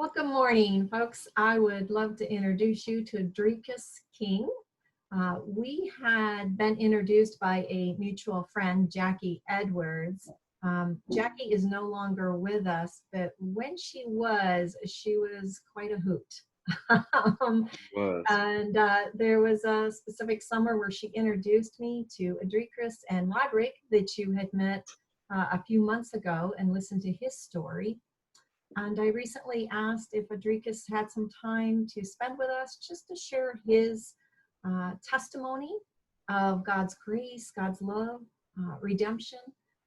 Well, good morning, folks. I would love to introduce you to Alderque King. We had been introduced by a mutual friend, Jackie Edwards. Jackie is no longer with us, but when she was quite a hoot. um, Was. there was a specific summer where she introduced me to Alderque and Roderick that you had met a few months ago and listened to his story. And I recently asked if Alderque had some time to spend with us just to share his testimony of God's grace, God's love, redemption,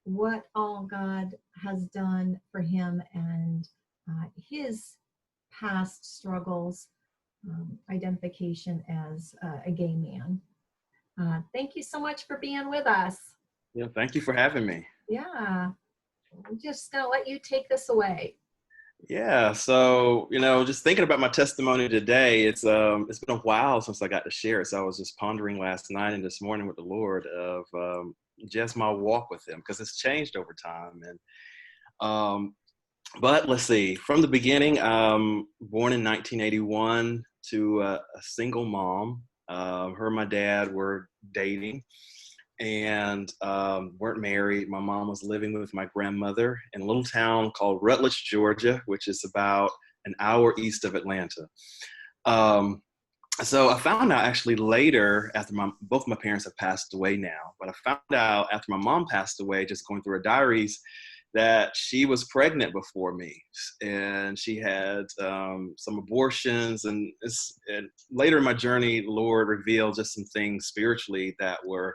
what all God has done for him and his past struggles, identification as a gay man. Thank you so much for being with us. Yeah, thank you for having me. Yeah, I'm just going to let you take this away. Yeah, so just thinking about my testimony today, it's been a while since I got to share it. So I was just pondering last night and this morning with the Lord of just my walk with Him, because it's changed over time. And but let's see, from the beginning, born in 1981 to a single mom. Her and my dad were dating and weren't married. My mom was living with my grandmother in a little town called Rutledge, Georgia, which is about an hour east of Atlanta. So I found out actually later, after both my parents have passed away now, but I found out after my mom passed away, just going through her diaries, that she was pregnant before me, and she had some abortions, and later in my journey, the Lord revealed just some things spiritually that were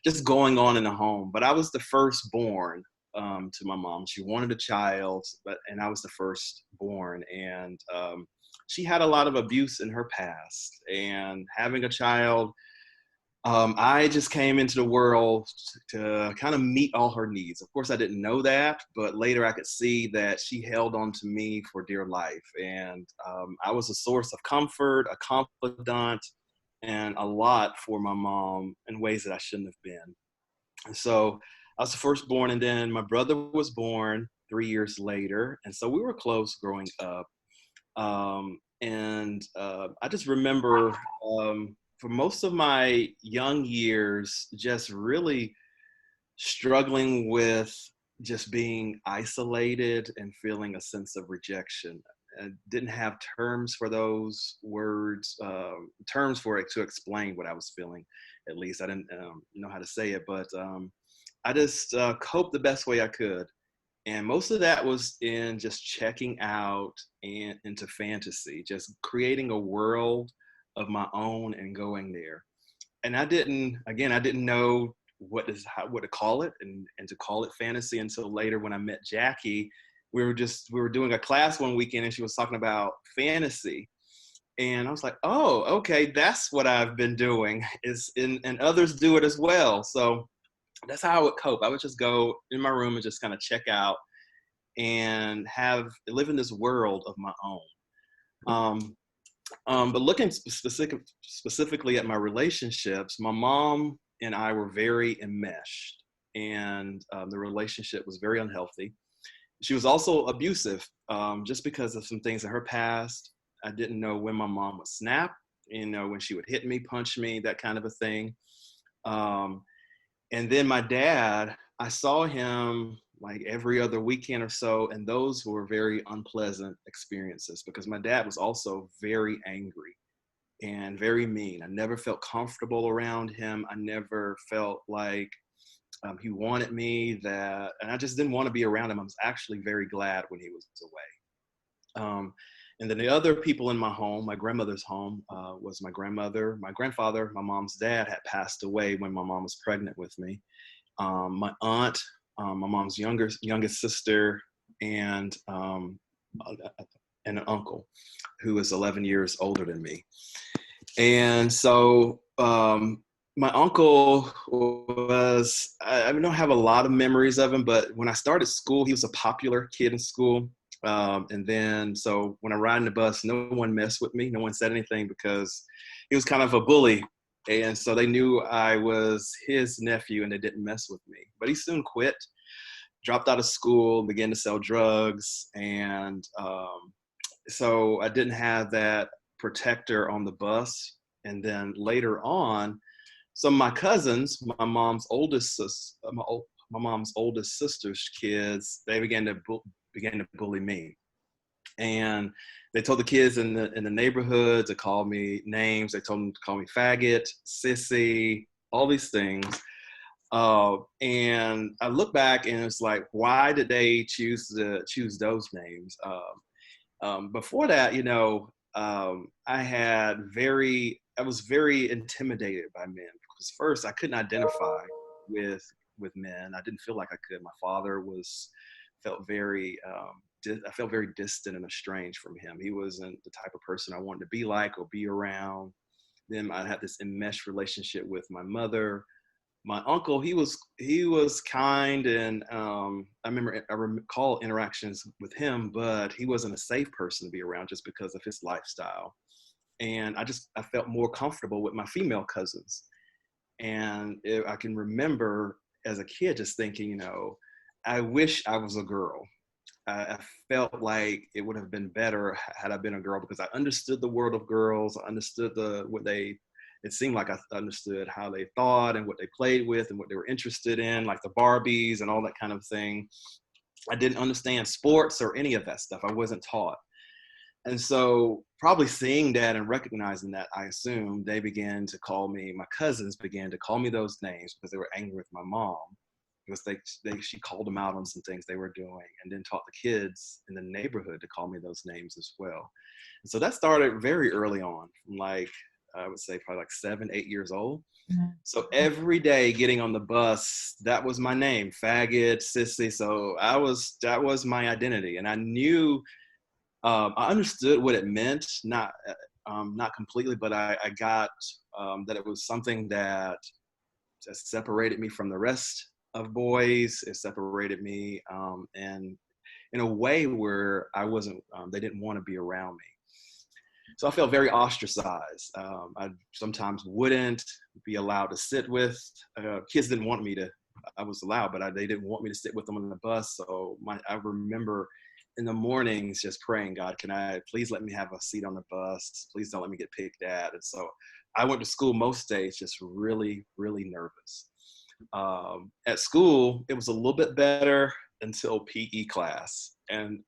just going on in the home. But I was the firstborn to my mom. She wanted a child, and I was the firstborn. And she had a lot of abuse in her past. And having a child, I just came into the world to kind of meet all her needs. Of course, I didn't know that, but later I could see that she held on to me for dear life. And I was a source of comfort, a confidant, and a lot for my mom in ways that I shouldn't have been. And so I was the firstborn, and then my brother was born 3 years later. And so we were close growing up. I just remember for most of my young years, just really struggling with just being isolated and feeling a sense of rejection. I didn't have terms for those words, terms for it to explain what I was feeling. At least I didn't know how to say it, but I just coped the best way I could. And most of that was in just checking out and into fantasy, just creating a world of my own and going there. And I didn't know what to call it and to call it fantasy until later when I met Jackie. We were doing a class one weekend and she was talking about fantasy. And I was like, oh, okay, that's what I've been doing and others do it as well. So that's how I would cope. I would just go in my room and just kind of check out and live in this world of my own. But looking specifically at my relationships, my mom and I were very enmeshed, and the relationship was very unhealthy. She was also abusive, just because of some things in her past. I didn't know when my mom would snap, when she would hit me, punch me, that kind of a thing. And then my dad, I saw him like every other weekend or so, and those were very unpleasant experiences because my dad was also very angry and very mean. I never felt comfortable around him. I never felt like he wanted me, and I just didn't want to be around him. I was actually very glad when he was away. And then the other people in my home, my grandmother's home, was my grandmother, my grandfather, my mom's dad had passed away when my mom was pregnant with me. My aunt, my mom's youngest sister, and an uncle who is 11 years older than me. And so my uncle I don't have a lot of memories of him, but when I started school, he was a popular kid in school. And then, so when I ride in the bus, no one messed with me. No one said anything because he was kind of a bully. And so they knew I was his nephew and they didn't mess with me. But he soon quit, dropped out of school, began to sell drugs. And so I didn't have that protector on the bus. And then later on, some of my cousins, my mom's oldest sister's kids, they began to bully me, and they told the kids in the neighborhood to call me names. They told them to call me faggot, sissy, all these things. And I look back and it's like, why did they choose those names? Before that, I was very intimidated by men because first I couldn't identify with men. I didn't feel like I could. My father felt very I felt very distant and estranged from him. He wasn't the type of person I wanted to be like or be around. Then I had this enmeshed relationship with my mother. My uncle, he was kind, and I recall interactions with him, but he wasn't a safe person to be around just because of his lifestyle. And I felt more comfortable with my female cousins. And I can remember as a kid just thinking, I wish I was a girl. I felt like it would have been better had I been a girl, because I understood the world of girls. I understood it seemed like I understood how they thought and what they played with and what they were interested in, like the Barbies and all that kind of thing. I didn't understand sports or any of that stuff. I wasn't taught. And so probably seeing that and recognizing that, I assume my cousins began to call me those names because they were angry with my mom, because she called them out on some things they were doing, and then taught the kids in the neighborhood to call me those names as well. And so that started very early on, from like, I would say probably like 7, 8 years old. So every day getting on the bus, that was my name, faggot, sissy. So that was my identity. And I knew, I understood what it meant, not completely, but I got that it was something that just separated me from the rest of boys. It separated me, and in a way where I wasn't, they didn't want to be around me. So I felt very ostracized. I sometimes wouldn't be allowed to sit with kids. Didn't want me to. I was allowed, but they didn't want me to sit with them on the bus. So I remember in the mornings just praying, God, can I please let me have a seat on the bus? Please don't let me get picked at. And so I went to school most days just really, really nervous. At school, it was a little bit better until PE class. And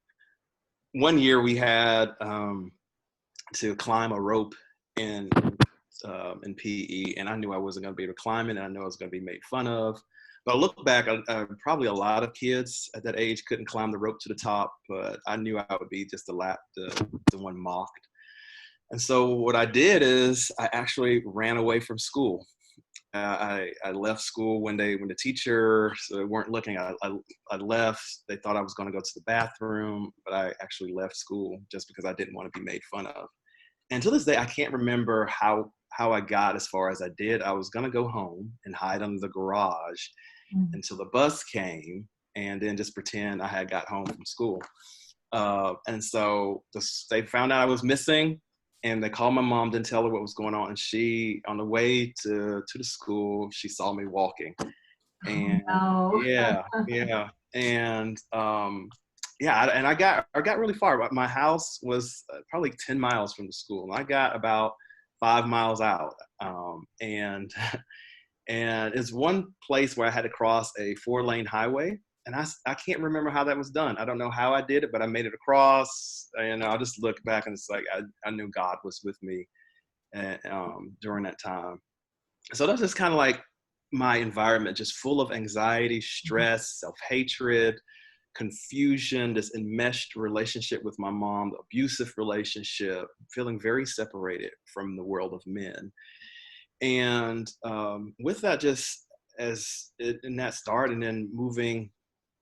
one year we had to climb a rope in PE, and I knew I wasn't going to be able to climb it, and I knew I was going to be made fun of. But I look back, probably a lot of kids at that age couldn't climb the rope to the top, but I knew I would be just the one mocked. And so what I did is I actually ran away from school. I left school when the teachers weren't looking. I left. They thought I was going to go to the bathroom, but I actually left school just because I didn't want to be made fun of. And to this day, I can't remember how I got as far as I did. I was going to go home and hide under the garage until the bus came, and then just pretend I had got home from school. And so they found out I was missing, and they called my mom, didn't tell her what was going on. And she, on the way to the school, she saw me walking. And Oh, yeah, yeah. And and I got really far. My house was probably 10 miles from the school, and I got about 5 miles out. And and it's one place where I had to cross a 4-lane highway, and I can't remember how that was done. I don't know how I did it, but I made it across. And I just look back, and it's like I knew God was with me during that time. So that's just kind of like my environment, just full of anxiety, stress, self-hatred, confusion, this enmeshed relationship with my mom, the abusive relationship, feeling very separated from the world of men. And with that, in that start, and then moving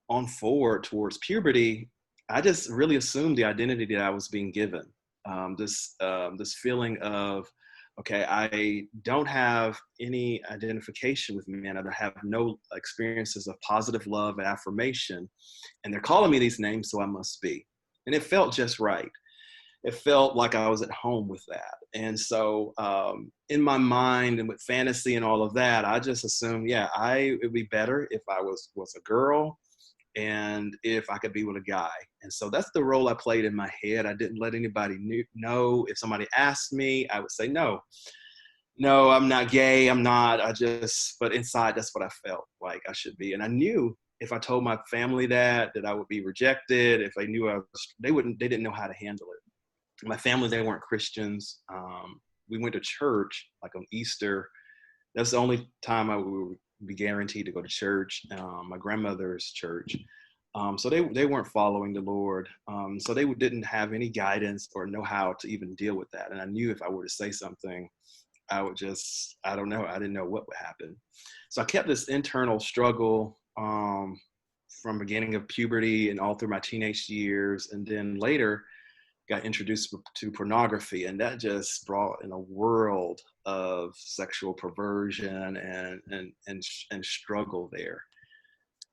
on forward towards puberty, I just really assumed the identity that I was being given. This feeling of, okay, I don't have any identification with men. I have no experiences of positive love and affirmation, and they're calling me these names, so I must be. And it felt just right. It felt like I was at home with that. And so in my mind and with fantasy and all of that, I just assumed, it would be better if I was a girl. and if I could be with a guy. And so that's the role I played in my head. I didn't let anybody know. If somebody asked me, I would say, no, I'm not gay. I'm not. But inside, that's what I felt like I should be. And I knew if I told my family that I would be rejected. If they knew they didn't know how to handle it. My family, they weren't Christians. We went to church like on Easter. That's the only time I would be guaranteed to go to church, my grandmother's church. So they weren't following the Lord. So they didn't have any guidance or know how to even deal with that. And I knew if I were to say something, I don't know. I didn't know what would happen. So I kept this internal struggle from beginning of puberty and all through my teenage years. And then later got introduced to pornography, and that just brought in a world of sexual perversion and struggle there.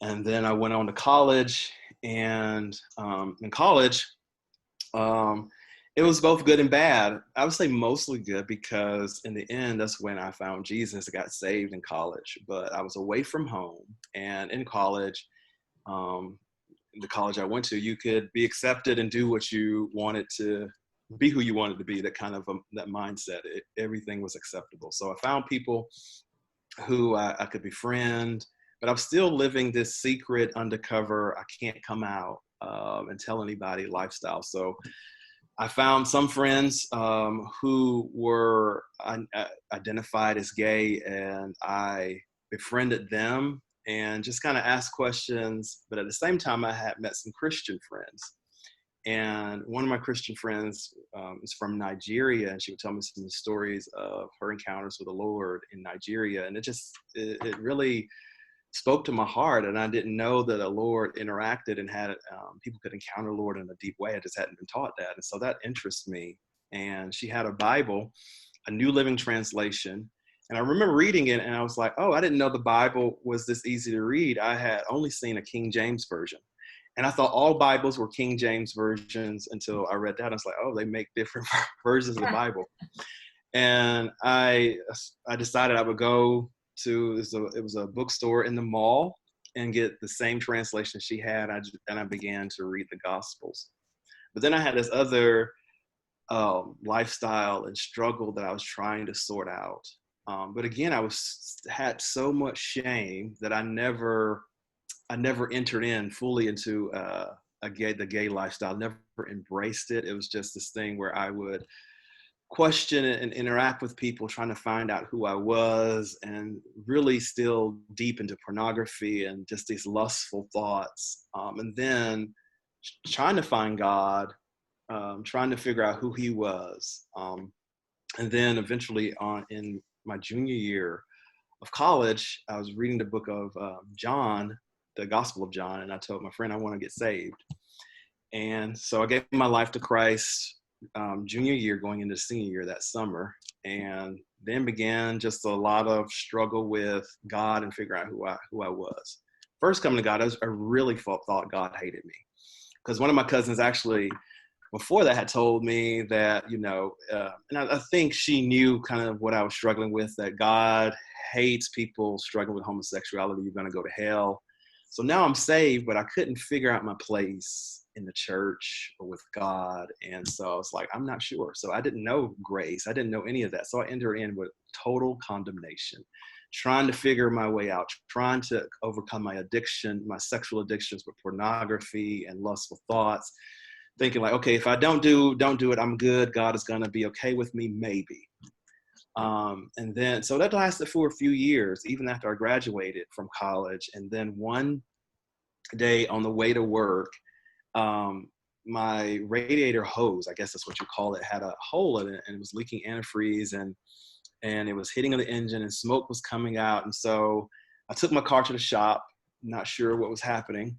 And then I went on to college, and in college, it was both good and bad. I would say mostly good because in the end, that's when I found Jesus. I got saved in college, but I was away from home. And in college, the college I went to, you could be accepted and do what you wanted to, be who you wanted to be. That kind of that mindset. Everything was acceptable. So I found people who I could befriend, but I'm still living this secret, undercover, I can't come out and tell anybody lifestyle. So I found some friends who were identified as gay, and I befriended them and just kind of asked questions. But at the same time, I had met some Christian friends. And one of my Christian friends is from Nigeria, and she would tell me some stories of her encounters with the Lord in Nigeria. And it really spoke to my heart. And I didn't know that the Lord interacted and had people could encounter the Lord in a deep way. I just hadn't been taught that. And so that interests me. And she had a Bible, a New Living Translation. And I remember reading it, and I was like, oh, I didn't know the Bible was this easy to read. I had only seen a King James version. And I thought all Bibles were King James versions until I read that. I was like, oh, they make different versions of the Bible. And I decided I would go to, it was a bookstore in the mall, and get the same translation she had. And I began to read the Gospels. But then I had this other lifestyle and struggle that I was trying to sort out. But again, had so much shame that I never entered in fully into the gay lifestyle. Never embraced it. It was just this thing where I would question and interact with people, trying to find out who I was, and really still deep into pornography and just these lustful thoughts. And then trying to find God, trying to figure out who He was. And then eventually in my junior year of college, I was reading the book of John, the Gospel of John, and I told my friend I want to get saved. And so I gave my life to Christ junior year, going into senior year that summer, and then began just a lot of struggle with God and figure out who I was. First coming to God, I really thought God hated me, because one of my cousins actually before that had told me that, and I think she knew kind of what I was struggling with, that God hates people struggling with homosexuality. You're going to go to hell. So now I'm saved, but I couldn't figure out my place in the church or with God. And so I was like, I'm not sure. So I didn't know grace. I didn't know any of that. So I entered in with total condemnation, trying to figure my way out, trying to overcome my addiction, my sexual addictions with pornography and lustful thoughts, thinking like, okay, if I don't do it, I'm good. God is going to be okay with me, maybe. And then, so that lasted for a few years, even after I graduated from college. And then one day on the way to work, my radiator hose, I guess that's what you call it, had a hole in it, and it was leaking antifreeze, and it was hitting the engine, and smoke was coming out. And so I took my car to the shop, not sure what was happening.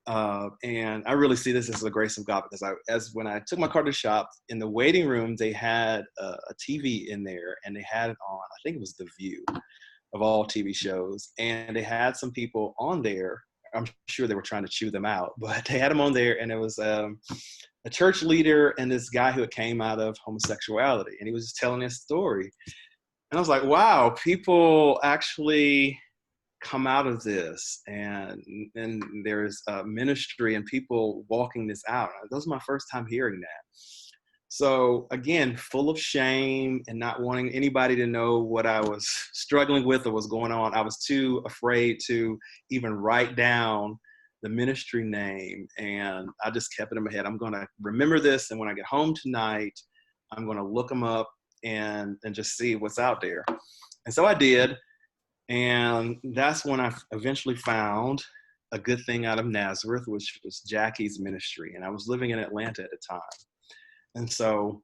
And I really see this as the grace of God, because when I took my car to the shop, in the waiting room, they had a TV in there, and they had it on, I think it was The View of all TV shows. And they had some people on there. I'm sure they were trying to chew them out, but they had them on there. And it was a church leader and this guy who came out of homosexuality. And he was just telling his story. And I was like, wow, people actually come out of this, and there's a ministry and people walking this out. That was my first time hearing that. So again, full of shame and not wanting anybody to know what I was struggling with or what's going on. I was too afraid to even write down the ministry name. And I just kept it in my head. I'm going to remember this. And when I get home tonight, I'm going to look them up and just see what's out there. And so I did. And that's when I eventually found a good thing out of Nazareth, which was Jackie's ministry. And I was living in Atlanta at the time. And so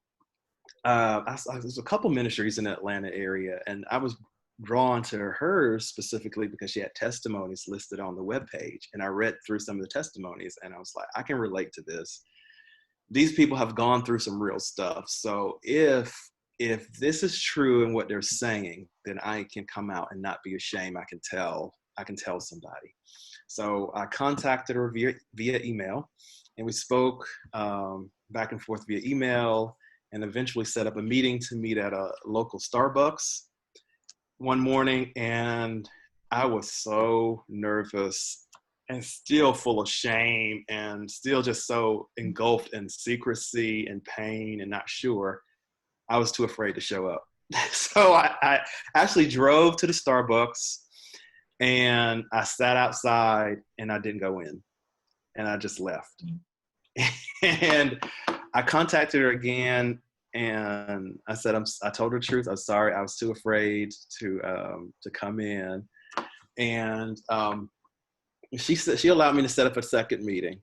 there's a couple ministries in the Atlanta area, and I was drawn to hers specifically because she had testimonies listed on the webpage. And I read through some of the testimonies, and I was like, I can relate to this. These people have gone through some real stuff. So if this is true in what they're saying, then I can come out and not be ashamed. I can tell somebody. So I contacted her via email, and we spoke back and forth via email, and eventually set up a meeting to meet at a local Starbucks one morning. And I was so nervous and still full of shame and still just so engulfed in secrecy and pain and not sure. I was too afraid to show up. So I actually drove to the Starbucks, and I sat outside and I didn't go in, and I just left. And I contacted her again, and I said, I told her the truth. I'm sorry. I was too afraid to come in. And she said she allowed me to set up a second meeting.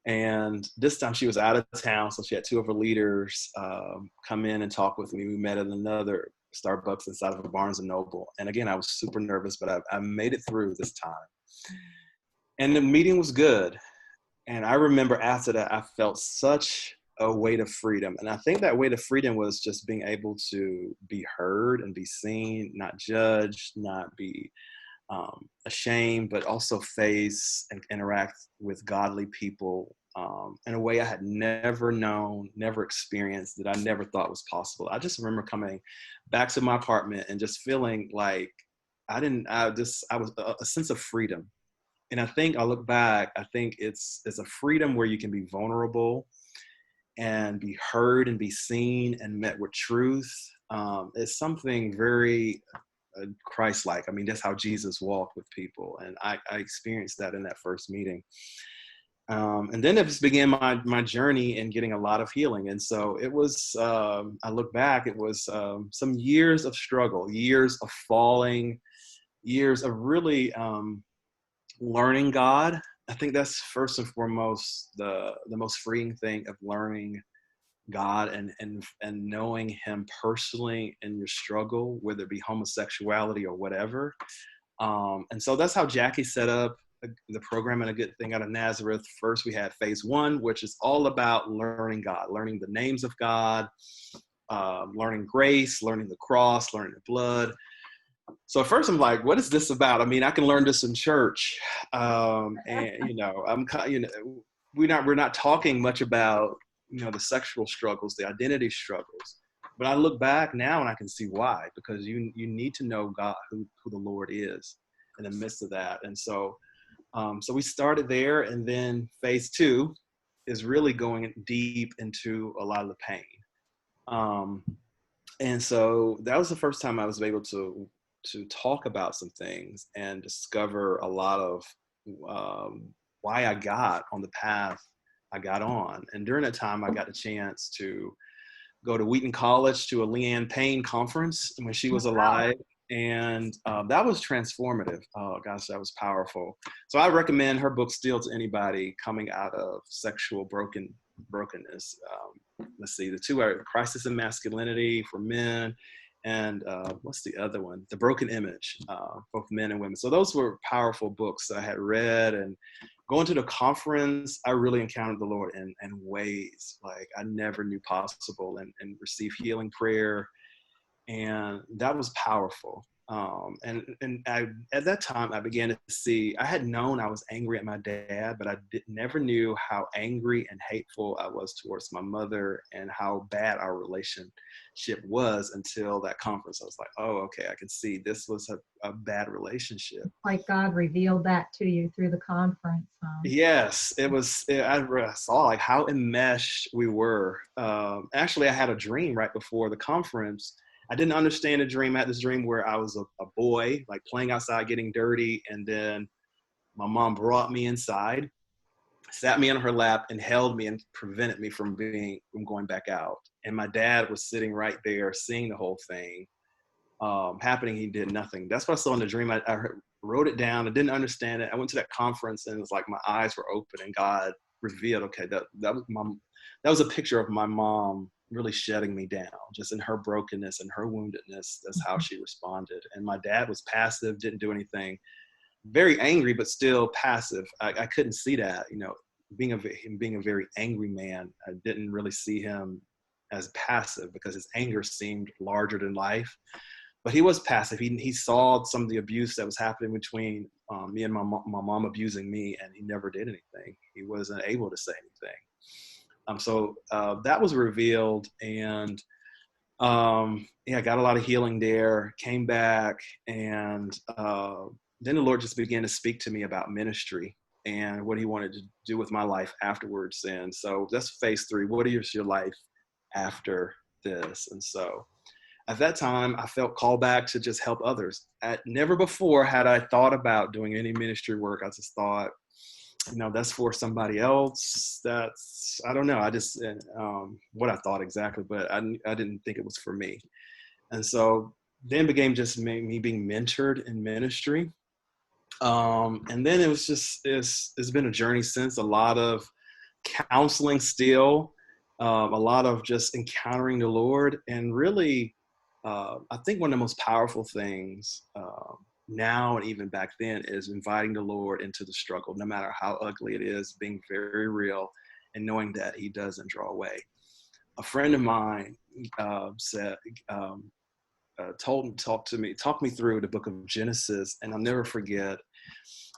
And this time she was out of town, so she had two of her leaders come in and talk with me. We met at another Starbucks inside of a Barnes & Noble. And again, I was super nervous, but I made it through this time. And the meeting was good. And I remember after that, I felt such a weight of freedom. And I think that weight of freedom was just being able to be heard and be seen, not judged, not be ashamed, but also face and interact with godly people in a way I had never known, never experienced, that I never thought was possible. I just remember coming back to my apartment and just feeling like I was a sense of freedom. And I think I look back, I think it's a freedom where you can be vulnerable and be heard and be seen and met with truth. It's something very Christ-like. I mean, that's how Jesus walked with people. And I experienced that in that first meeting. And then it just began my journey in getting a lot of healing. And so it was, I look back, it was some years of struggle, years of falling, years of really learning God. I think that's first and foremost the most freeing thing, of learning God and knowing Him personally in your struggle, whether it be homosexuality or whatever. And so that's how Jackie set up the program and a good thing out of Nazareth. First, we had phase 1, which is all about learning God, learning the names of God, learning grace, learning the cross, learning the blood. So at first I'm like, what is this about? I mean, I can learn this in church. And we're not talking much about, the sexual struggles, the identity struggles. But I look back now and I can see why, because you need to know God, who the Lord is in the midst of that. And so we started there, and then phase 2 is really going deep into a lot of the pain. And so that was the first time I was able to talk about some things and discover a lot of why I got on the path I got on. And during that time, I got a chance to go to Wheaton College to a Leanne Payne conference when she was alive. And that was transformative. Oh gosh, that was powerful. So I recommend her book still to anybody coming out of sexual brokenness. Let's see, the two are Crisis in Masculinity for men, and what's the other one? The Broken Image, both men and women. So those were powerful books that I had read. And going to the conference, I really encountered the Lord in ways like I never knew possible, and received healing prayer. And that was powerful. At that time, I began to see, I had known I was angry at my dad, but never knew how angry and hateful I was towards my mother and how bad our relationship was until that conference. I was like, oh, okay, I can see this was a bad relationship. Like God revealed that to you through the conference, huh? Yes, it was. I saw like how enmeshed we were. Actually, I had a dream right before the conference. I didn't understand the dream. I had this dream where I was a boy, like playing outside, getting dirty, and then my mom brought me inside, sat me on her lap, and held me and prevented me from going back out. And my dad was sitting right there, seeing the whole thing happening. He did nothing. That's what I saw in the dream. I wrote it down. I didn't understand it. I went to that conference and it was like my eyes were open and God revealed, okay, that was a picture of my mom really shutting me down, just in her brokenness and her woundedness. That's how she responded. And my dad was passive, didn't do anything, very angry, but still passive. I couldn't see that, him being a very angry man. I didn't really see him as passive because his anger seemed larger than life. But he was passive. He saw some of the abuse that was happening between me and my mom abusing me, and he never did anything. He wasn't able to say anything. So that was revealed, and yeah, I got a lot of healing there. Came back, and then the Lord just began to speak to me about ministry and what He wanted to do with my life afterwards. And so that's phase 3. What is your life after this? And so at that time, I felt called back to just help others. Never before had I thought about doing any ministry work. I just thought, that's for somebody else. I don't know. I just, what I thought exactly, but I didn't think it was for me. And so then became just me being mentored in ministry. And then it was just, it's been a journey since. A lot of counseling still, a lot of just encountering the Lord, and really, I think one of the most powerful things now and even back then is inviting the Lord into the struggle, no matter how ugly it is, being very real and knowing that He doesn't draw away. A friend of mine said, talked me through the book of Genesis, and I'll never forget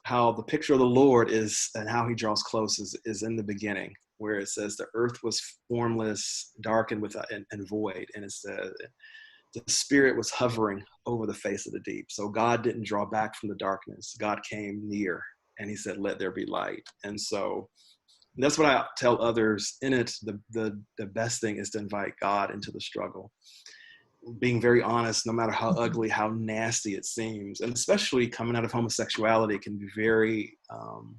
how the picture of the Lord is and how He draws close is in the beginning, where it says the earth was formless, dark and void, and it said the Spirit was hovering over the face of the deep. So God didn't draw back from the darkness. God came near and He said, let there be light. And so that's what I tell others in it. The best thing is to invite God into the struggle, being very honest, no matter how ugly, how nasty it seems. And especially coming out of homosexuality, it can be very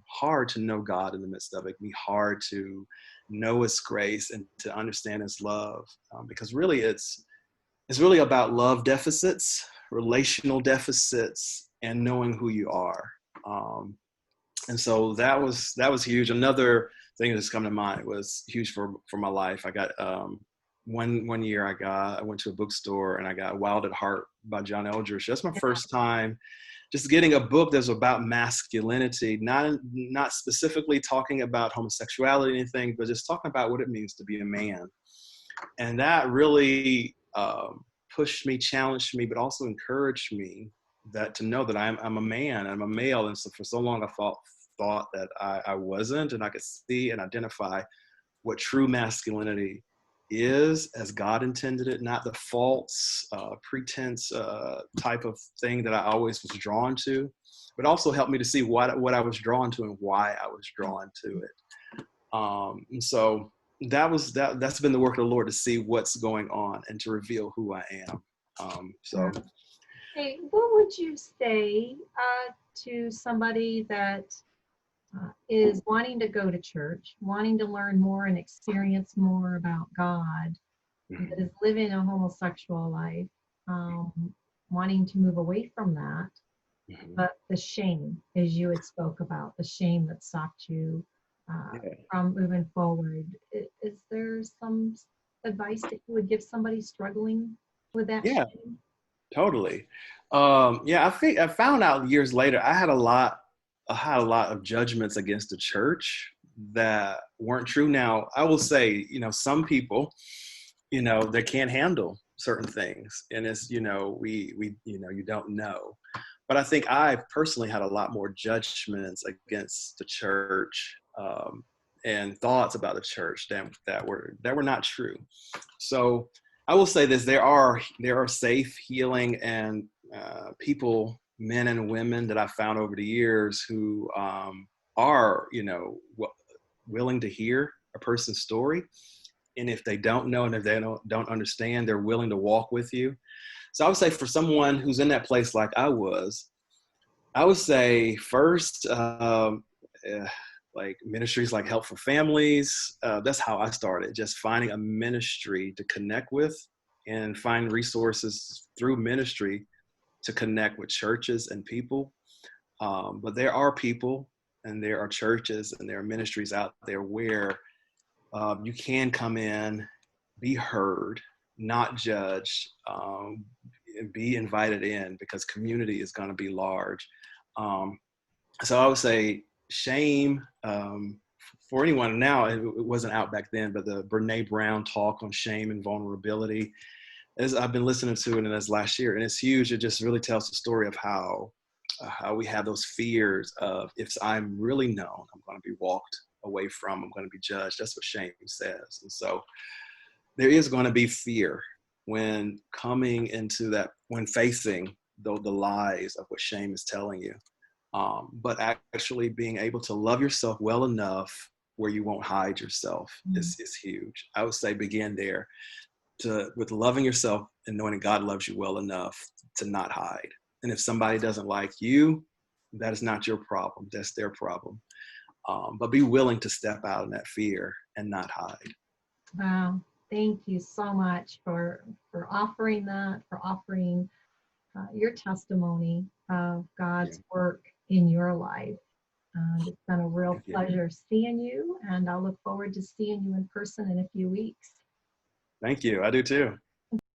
hard to know God in the midst of it. It can be hard to know His grace and to understand His love, because really it's really about love deficits, relational deficits, and knowing who you are. And so that was huge. Another thing that's come to mind was huge for my life. I got one year I went to a bookstore and I got Wild at Heart by John Eldridge. That's my first time just getting a book that's about masculinity, not specifically talking about homosexuality or anything, but just talking about what it means to be a man. And that really pushed me, challenged me, but also encouraged me to know that I'm a man, I'm a male. And so for so long I thought that I wasn't, and I could see and identify what true masculinity is as God intended it, not the false pretense type of thing that I always was drawn to, but also helped me to see what I was drawn to and why I was drawn to it. And so that's been the work of the Lord, to see what's going on and to reveal who I am. Hey, what would you say to somebody that is wanting to go to church, wanting to learn more and experience more about God, that is living a homosexual life, wanting to move away from that, but the shame, as you had spoke about, the shame that stopped you from moving forward? Is there some advice that you would give somebody struggling with that shame? Totally. I think I found out years later I had a lot of judgments against the church that weren't true. Now I will say, some people, they can't handle certain things, and it's, we you don't know. But I think I personally had a lot more judgments against the church, and thoughts about the church that were not true. So I will say this: there are safe, healing, and people, men and women, that I've found over the years who are, willing to hear a person's story, and if they don't know and if they don't understand, they're willing to walk with you. So I would say for someone who's in that place like I was, I would say first, eh, like ministries like Help for Families. That's how I started, just finding a ministry to connect with and find resources through ministry to connect with churches and people. But there are people and there are churches and there are ministries out there where you can come in, be heard, not judged, be invited in, because community is going to be large. Um, so I would say shame, for anyone now, it wasn't out back then, but the Brene Brown talk on shame and vulnerability, as I've been listening to it in this last year, and it's huge. It just really tells the story of how we have those fears of, if I'm really known, I'm going to be walked away from, I'm going to be judged. That's what shame says. And so there is going to be fear when coming into that, when facing the lies of what shame is telling you. But actually being able to love yourself well enough where you won't hide yourself is huge. I would say begin there, with loving yourself and knowing that God loves you well enough to not hide. And if somebody doesn't like you, that is not your problem. That's their problem. But be willing to step out in that fear and not hide. Wow. Thank you so much for offering that, for offering your testimony of Yeah. God's work in your life. It's been a real Thank you. pleasure seeing you, and I'll look forward to seeing you in person in a few weeks. Thank you. I do too.